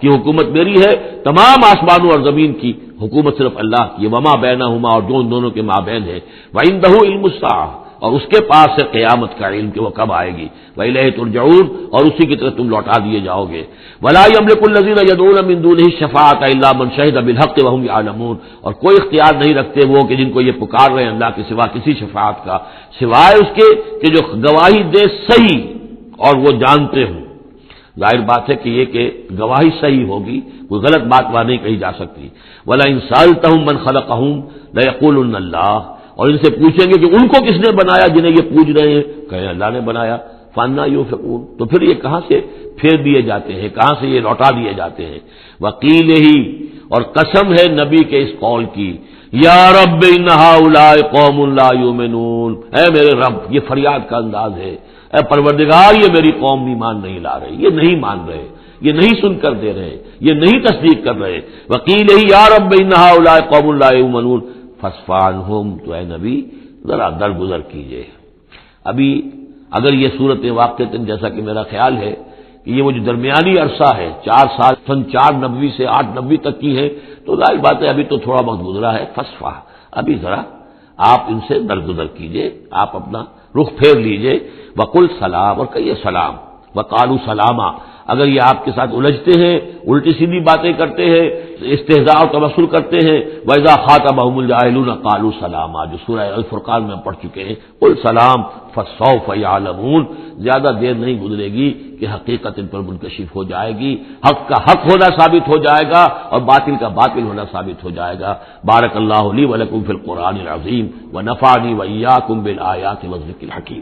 کی حکومت میری ہے، تمام آسمانوں اور زمین کی حکومت صرف اللہ کی، وما بینہما، اور جو ان دونوں کے مابین ہے، وعندہ علم الساعہ، اور اس کے پاس ہے قیامت کا علم کہ وہ کب آئے گی، وإلیہ ترجعون، اور اسی کی طرف تم لوٹا دیے جاؤ گے۔ ولا یملک الذین یدعون من دونہ الشفاعۃ الا من شہد بالحق وهم یعلمون، اور کوئی اختیار نہیں رکھتے وہ کہ جن کو یہ پکار رہے ہیں اللہ کے سوا کسی شفاعت کا، سوائے اس کے کہ جو گواہی دے صحیح اور وہ جانتے ہوں۔ ظاہر بات ہے کہ یہ کہ گواہی صحیح ہوگی، کوئی غلط بات وہاں نہیں کہی جا سکتی۔ وَلَئِن سَأَلْتَهُم مَّن خَلَقَهُم لَّيَقُولُنَّ اللَّهُ، اور ان سے پوچھیں گے کہ ان کو کس نے بنایا جنہیں یہ پوچھ رہے ہیں، کہیں اللہ نے بنایا۔ فَأَنَّىٰ يُؤْفَكُونَ، تو پھر یہ کہاں سے پھیر دیے جاتے ہیں، کہاں سے یہ لوٹا دیے جاتے ہیں۔ وَقِيلِهِ، اور قسم ہے نبی کے اس قول کی، یا رب ان هؤلاء قوم لا يؤمنون، اے میرے رب، یہ فریاد کا انداز ہے، اے پروردگار یہ میری قوم ایمان نہیں لا رہی، یہ نہیں مان رہے، یہ نہیں سن کر دے رہے، یہ نہیں تصدیق کر رہے۔ وَقِيلِهِ یا رب ان هؤلاء قوم لا يؤمنون فاصفح عنهم، تو اے نبی ذرا درگزر کیجئے۔ ابھی اگر یہ صورت واقعتاً جیسا کہ میرا خیال ہے کہ یہ وہ جو درمیانی عرصہ ہے 4 سال سن 490 سے 890 تک کی ہے، تو ظاہر بات ہے ابھی تو تھوڑا وقت گزرا ہے، فاصفح، ابھی ذرا آپ ان سے درگزر کیجئے، آپ اپنا رخ پھیر لیجئے۔ وقل سلام، اور کہیے سلام، وقالوا سلاما، اگر یہ آپ کے ساتھ الجھتے ہیں، الٹی سیدھی باتیں کرتے ہیں، استہزاء اور تبصر کرتے ہیں، وَإِذَا خَاطَبَهُمُ الْجَاهِلُونَ قَالُوا سَلَامًا، جو سورہ الفرقان میں پڑھ چکے ہیں، قل سلام فَسَوْفَ يَعْلَمُونَ، زیادہ دیر نہیں گزرے گی کہ حقیقت ان پر منکشف ہو جائے گی، حق کا حق ہونا ثابت ہو جائے گا اور باطل کا باطل ہونا ثابت ہو جائے گا۔ بارک اللہ لی ولکم فی القرآن العظیم ونفعنی وإیاکم بالآیات والذکر الحکیم۔